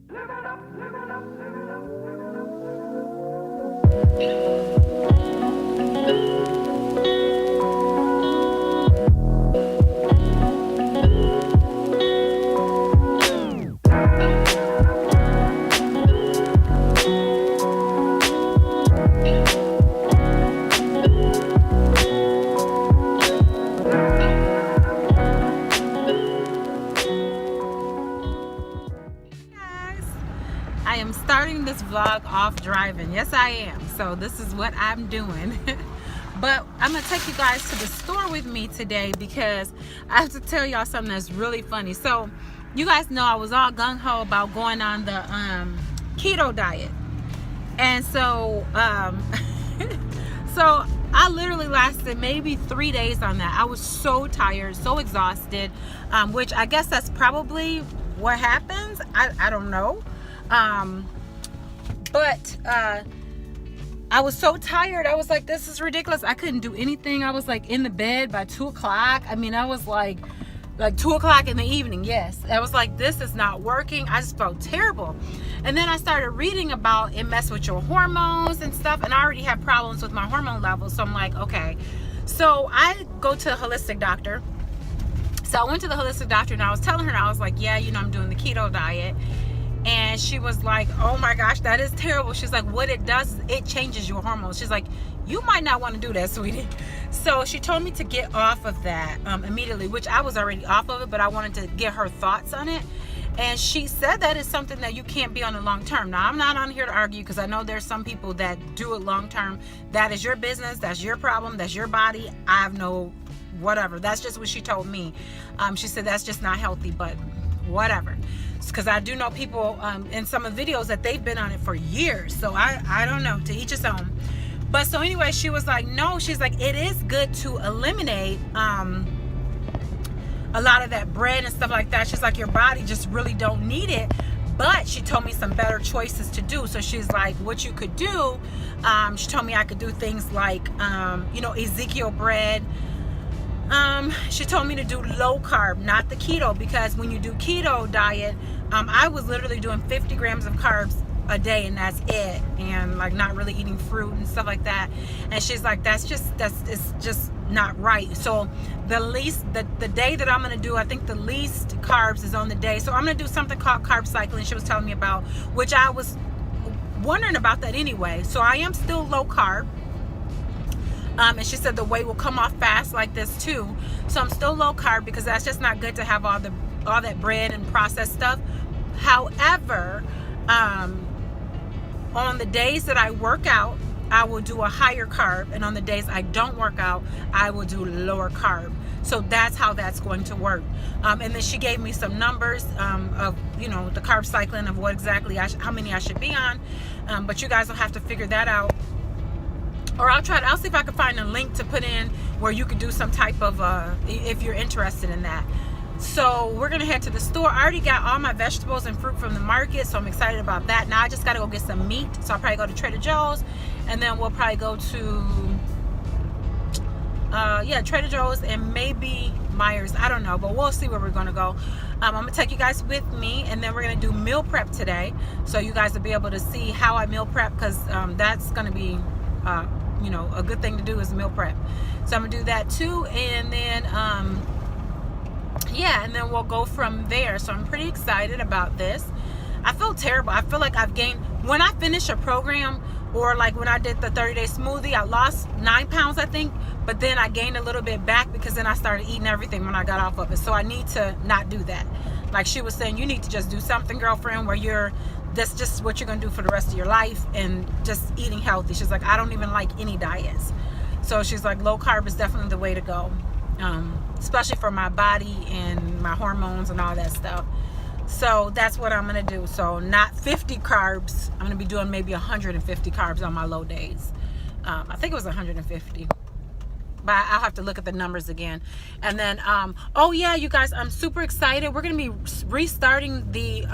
I am starting this vlog off driving. Yes, I am. So this is what I'm doing. But I'm going to take you guys to the store with me today because I have to tell y'all something that's really funny. So you guys know I was all gung-ho about going on the keto diet. And so, so I literally lasted maybe 3 days on that. I was so tired, so exhausted, which I guess that's probably what happens. I don't know. But I was so tired. I was like, this is ridiculous. I couldn't do anything. I was like in the bed by 2 o'clock. I mean, I was like 2 o'clock in the evening. Yes. I was like, this is not working. I just felt terrible. And then I started reading about it mess with your hormones and stuff. And I already have problems with my hormone levels. So I'm like, okay. So I go to a holistic doctor. So I went to the holistic doctor and I was telling her, I was like, yeah, you know, I'm doing the keto diet. And she was like, oh my gosh, that is terrible. She's like, what it does is it changes your hormones. She's like, you might not want to do that, sweetie. So she told me to get off of that immediately, which I was already off of it, but I wanted to get her thoughts on it. And she said that is something that you can't be on the long term. Now, I'm not on here to argue because I know there's some people that do it long term. That is your business. That's your problem. That's your body. I have no whatever. That's just what she told me. She said that's just not healthy, but whatever. Because I do know people in some of the videos that they've been on it for years. So I don't know, to each his own. But so anyway, she was like, no, she's like, it is good to eliminate a lot of that bread and stuff like that. She's like, your body just really don't need it. But she told me some better choices to do. So she's like, what you could do, she told me I could do things like, you know, Ezekiel bread. She told me to do low carb, not the keto, because when you do keto diet, I was literally doing 50 grams of carbs a day and that's it, and like not really eating fruit and stuff like that. And she's like, it's just not right. So the day that I'm gonna do, I think the least carbs is on the day. So I'm gonna do something called carb cycling she was telling me about, which I was wondering about that anyway. So I am still low carb. And she said the weight will come off fast like this too. So I'm still low carb because that's just not good to have all that bread and processed stuff. However, on the days that I work out, I will do a higher carb, and on the days I don't work out, I will do lower carb. So that's how that's going to work. And then she gave me some numbers of, you know, the carb cycling of what exactly how many I should be on. But you guys will have to figure that out. Or I'll see if I can find a link to put in where you could do some type of, if you're interested in that. So we're going to head to the store. I already got all my vegetables and fruit from the market, so I'm excited about that. Now I just got to go get some meat. So I'll probably go to Trader Joe's, and then we'll probably go to, Trader Joe's and maybe Myers. I don't know, but we'll see where we're going to go. I'm going to take you guys with me, and then we're going to do meal prep today. So you guys will be able to see how I meal prep, because that's going to be, you know, a good thing to do is meal prep. So I'm gonna do that too, and then and then we'll go from there. So I'm pretty excited about this. I feel terrible. I feel like I've gained, when I finish a program, or like when I did the 30-day smoothie, I lost 9 pounds, I think, but then I gained a little bit back because then I started eating everything when I got off of it. So I need to not do that. Like she was saying, you need to just do something, girlfriend, where that's just what you're gonna do for the rest of your life, and just eating healthy. She's like, I don't even like any diets. So she's like, low carb is definitely the way to go, especially for my body and my hormones and all that stuff. So that's what I'm gonna do. So not 50 carbs. I'm gonna be doing maybe 150 carbs on my low days. I think it was 150. But I'll have to look at the numbers again. And then, oh yeah, you guys, I'm super excited. We're gonna be restarting the,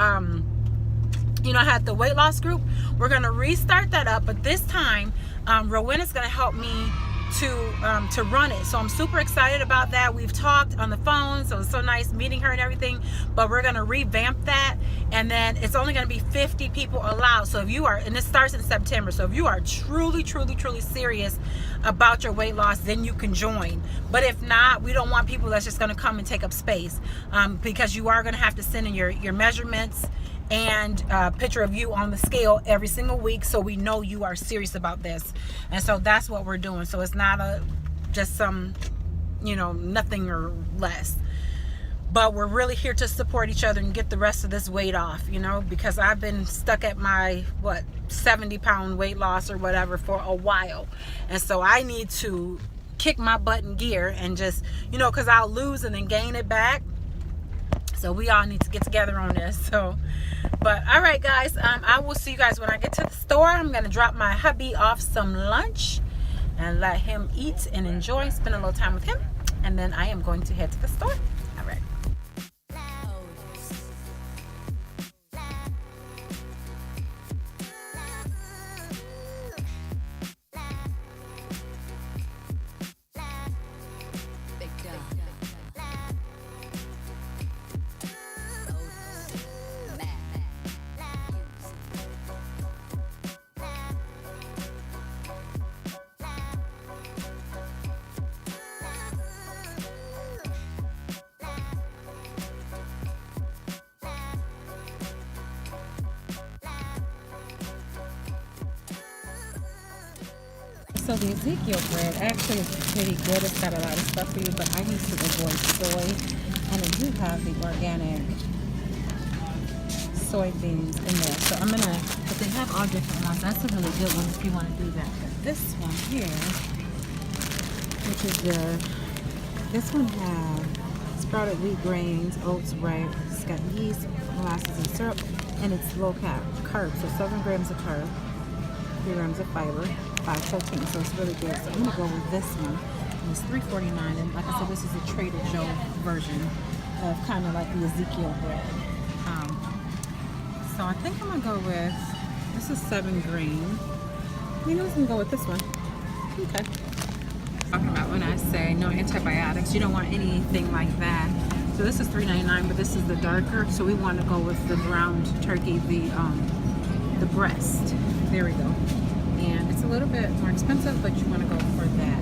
you know, I had the weight loss group. We're gonna restart that up, but this time, Rowena's gonna help me to run it. So I'm super excited about that. We've talked on the phone, so it's so nice meeting her and everything. But we're gonna revamp that, And then it's only going to be 50 people allowed. So if you are, and this starts in September, so if you are truly serious about your weight loss, then you can join. But if not, we don't want people that's just going to come and take up space, because you are going to have to send in your measurements and a picture of you on the scale every single week, so we know you are serious about this. And so that's what we're doing. So it's not just some, nothing or less. But we're really here to support each other and get the rest of this weight off, because I've been stuck at my 70-pound weight loss or whatever for a while. And so I need to kick my butt in gear and just, because I'll lose and then gain it back. So we all need to get together on this. So, but all right, guys, I will see you guys when I get to the store. I'm going to drop my hubby off some lunch and let him eat and enjoy, spend a little time with him. And then I am going to head to the store. All right. So the Ezekiel bread actually is pretty good. It's got a lot of stuff for you, but I used to avoid soy. And I do have the organic soybeans in there. So I'm going to, but they have all different ones. That's a really good one if you want to do that. But this one here, which is this one has sprouted wheat grains, oats, rice. It's got yeast, molasses, and syrup. And it's low carb. So 7 grams of carb, 3 grams of fiber, 5 protein, so it's really good. So I'm gonna go with this one. And it's $3.49, and like I said, this is a Trader Joe version of kind of like the Ezekiel bread. So I think I'm gonna go with, this is 7 green. We can go with this one. Okay. Talking about when I say no antibiotics, you don't want anything like that. So this is $3.99, but this is the darker. So we want to go with the ground turkey, the breast. There we go. And it's a little bit more expensive, but you want to go for that.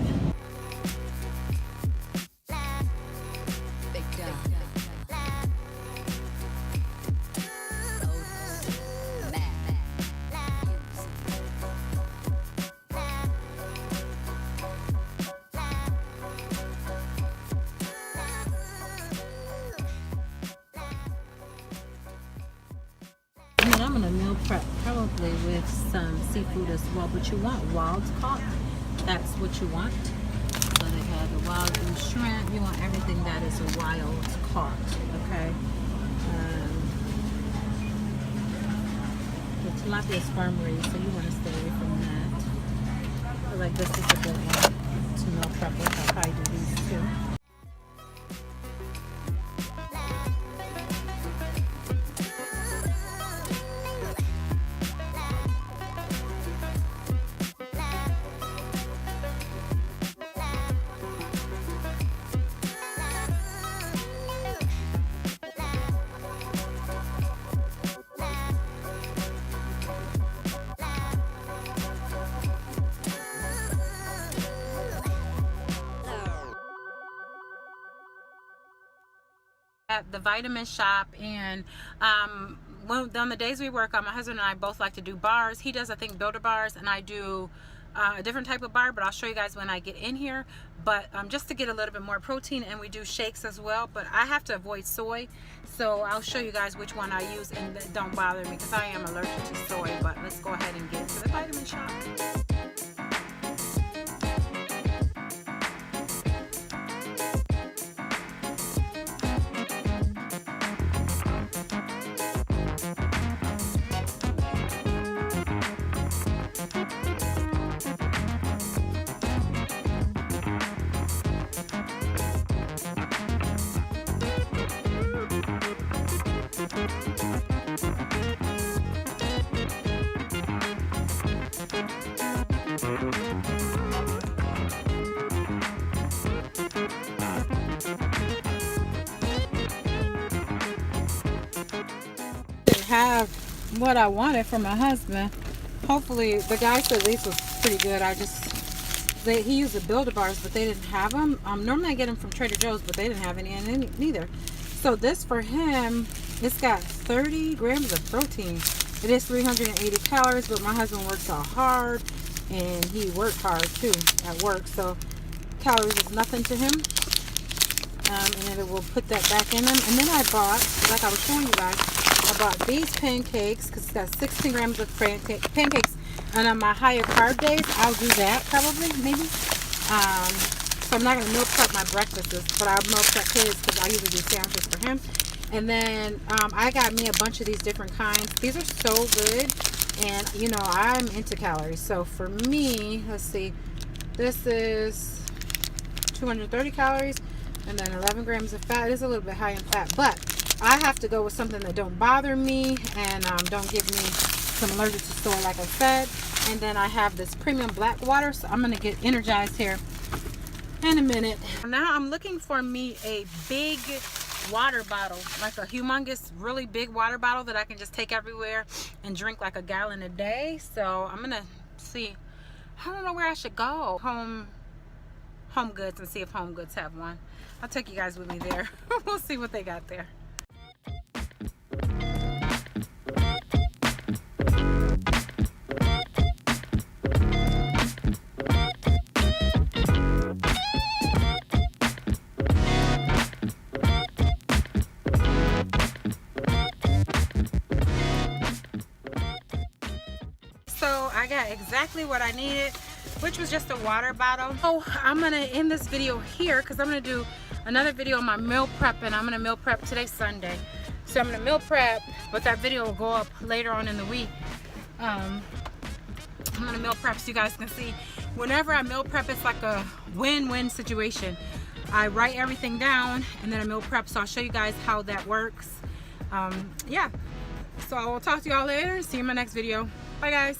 I'm going to meal prep probably with some seafood as well, but you want wild caught. That's what you want. So they have the wild goose shrimp. You want everything that is a wild caught, okay? The tilapia is farm raised, so you want to stay away from that. I feel like this is a good one to meal prep with. I'll probably do these too. At the vitamin shop, and on the days we work on, my husband and I both like to do bars. He does, I think, builder bars, and I do a different type of bar, but I'll show you guys when I get in here. But just to get a little bit more protein, and we do shakes as well, but I have to avoid soy, so I'll show you guys which one I use, and don't bother me because I am allergic to soy. But let's go ahead and get to the vitamin shop. have what I wanted for my husband. Hopefully, the guy said these was pretty good. He used the Build-A-Bars, but they didn't have them. Normally I get them from Trader Joe's, but they didn't have any, and neither. So this for him, it's got 30 grams of protein. It is 380 calories, but my husband works out hard, and he worked hard too at work. So calories is nothing to him. And then we'll put that back in them. And then I bought, like I was showing you guys, I bought these pancakes because it's got 16 grams of pancakes. And on my higher carb days, I'll do that probably, maybe. So I'm not going to meal prep my breakfasts, but I'll meal prep his because I usually do sandwiches for him. And then I got me a bunch of these different kinds. These are so good. And, you know, I'm into calories. So for me, let's see, this is 230 calories. And then 11 grams of fat. It is a little bit high in fat, but I have to go with something that don't bother me and don't give me some allergic to soy, like I said. And then I have this premium black water, so I'm gonna get energized here in a minute. Now I'm looking for me a big water bottle, like a humongous, really big water bottle that I can just take everywhere and drink like a gallon a day. So I'm gonna see. I don't know where I should go. Home Goods, and see if Home Goods have one. I'll take you guys with me there. We'll see what they got there. So I got exactly what I needed, which was just a water bottle. So I'm gonna end this video here because I'm gonna do another video on my meal prep, and I'm gonna meal prep. Today's Sunday, so I'm gonna meal prep, but that video will go up later on in the week. I'm gonna meal prep so you guys can see. Whenever I meal prep, it's like a win-win situation. I write everything down and then I meal prep, so I'll show you guys how that works. Yeah, so I will talk to y'all later. See you in my next video. Bye guys.